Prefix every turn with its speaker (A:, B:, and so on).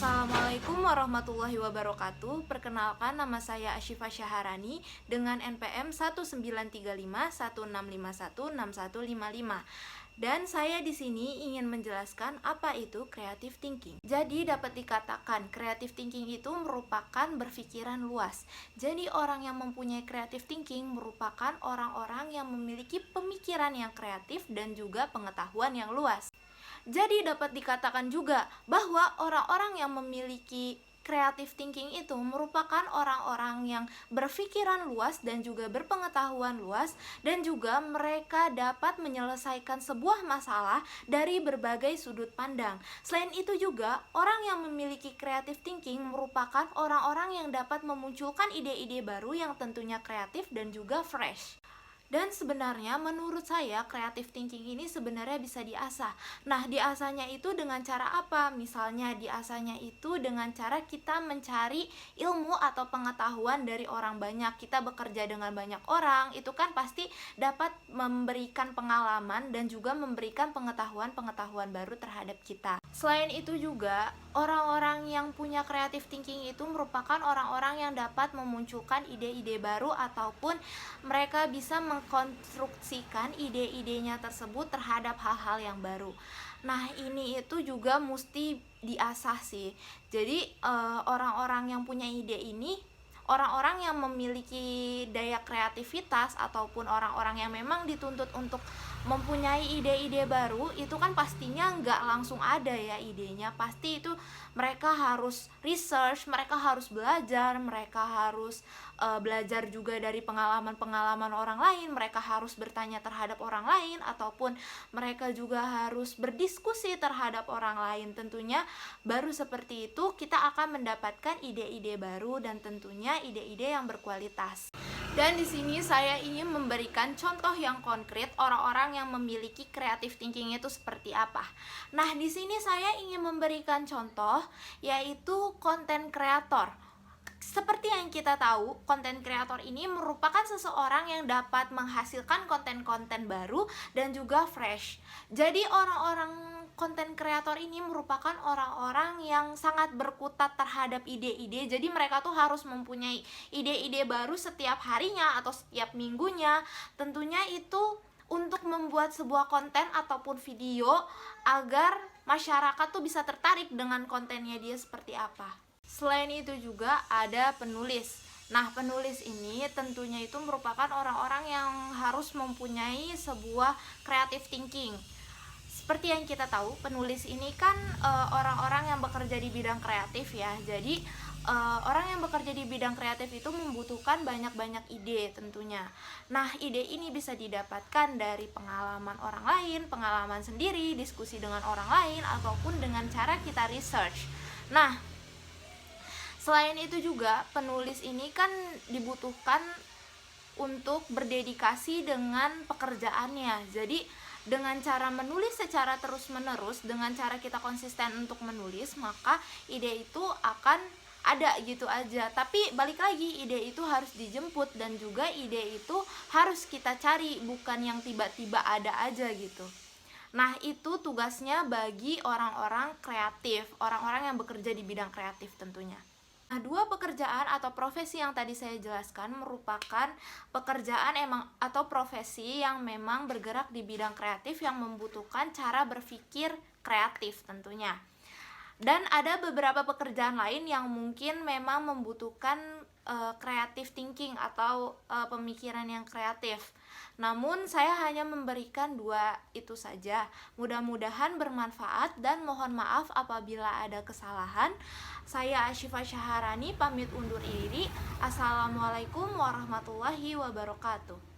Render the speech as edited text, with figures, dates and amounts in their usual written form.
A: Assalamualaikum warahmatullahi wabarakatuh. Perkenalkan, nama saya Asyifa Syaharani dengan NPM 193516516155. Dan saya di sini ingin menjelaskan apa itu creative thinking. Jadi dapat dikatakan creative thinking itu merupakan berpikiran luas. Jadi orang yang mempunyai creative thinking merupakan orang-orang yang memiliki pemikiran yang kreatif dan juga pengetahuan yang luas. Jadi dapat dikatakan juga bahwa orang-orang yang memiliki creative thinking itu merupakan orang-orang yang berpikiran luas dan juga berpengetahuan luas, dan juga mereka dapat menyelesaikan sebuah masalah dari berbagai sudut pandang. Selain itu juga, orang yang memiliki creative thinking merupakan orang-orang yang dapat memunculkan ide-ide baru yang tentunya kreatif dan juga fresh. Dan sebenarnya menurut saya creative thinking ini sebenarnya bisa diasah. Nah, diasahnya itu dengan cara apa? Misalnya diasahnya itu dengan cara kita mencari ilmu atau pengetahuan dari orang banyak. Kita bekerja dengan banyak orang, itu kan pasti dapat memberikan pengalaman dan juga memberikan pengetahuan-pengetahuan baru terhadap kita. Selain itu juga, orang-orang yang punya creative thinking itu merupakan orang-orang yang dapat memunculkan ide-ide baru ataupun mereka bisa mengkonstruksikan ide-idenya tersebut terhadap hal-hal yang baru. Nah, ini itu juga mesti diasah sih. Jadi orang-orang yang punya ide ini, orang-orang yang memiliki daya kreativitas ataupun orang-orang yang memang dituntut untuk mempunyai ide-ide baru, itu kan pastinya nggak langsung ada ya idenya. Pasti itu mereka harus research, mereka harus belajar, mereka harus belajar juga dari pengalaman-pengalaman orang lain, mereka harus bertanya terhadap orang lain, ataupun mereka juga harus berdiskusi terhadap orang lain. Tentunya baru seperti itu kita akan mendapatkan ide-ide baru dan tentunya ide-ide yang berkualitas. Dan di sini saya ingin memberikan contoh yang konkret orang-orang yang memiliki creative thinking itu seperti apa. Nah, di sini saya ingin memberikan contoh yaitu content creator. Seperti yang kita tahu, content creator ini merupakan seseorang yang dapat menghasilkan konten-konten baru dan juga fresh. Jadi orang-orang content creator ini merupakan orang-orang yang sangat berkutat terhadap ide-ide. Jadi mereka tuh harus mempunyai ide-ide baru setiap harinya atau setiap minggunya. Tentunya itu untuk membuat sebuah konten ataupun video agar masyarakat tuh bisa tertarik dengan kontennya dia seperti apa. Selain itu juga ada penulis. Nah, penulis ini tentunya itu merupakan orang-orang yang harus mempunyai sebuah creative thinking. Seperti yang kita tahu, penulis ini kan orang-orang yang bekerja di bidang kreatif ya. Jadi orang yang bekerja di bidang kreatif itu membutuhkan banyak-banyak ide tentunya. Nah, ide ini bisa didapatkan dari pengalaman orang lain, pengalaman sendiri, diskusi dengan orang lain, ataupun dengan cara kita research. Nah, selain itu juga penulis ini kan dibutuhkan untuk berdedikasi dengan pekerjaannya. Jadi dengan cara menulis secara terus-menerus, dengan cara kita konsisten untuk menulis, maka ide itu akan ada gitu aja. Tapi balik lagi, ide itu harus dijemput dan juga ide itu harus kita cari, bukan yang tiba-tiba ada aja gitu. Nah, itu tugasnya bagi orang-orang kreatif, orang-orang yang bekerja di bidang kreatif tentunya. Nah, dua pekerjaan atau profesi yang tadi saya jelaskan merupakan pekerjaan atau profesi yang memang bergerak di bidang kreatif yang membutuhkan cara berpikir kreatif tentunya. Dan ada beberapa pekerjaan lain yang mungkin memang membutuhkan creative thinking atau pemikiran yang kreatif. Namun saya hanya memberikan dua itu saja. Mudah-mudahan bermanfaat dan mohon maaf apabila ada kesalahan. Saya Asyifa Syaharani pamit undur diri. Assalamualaikum warahmatullahi wabarakatuh.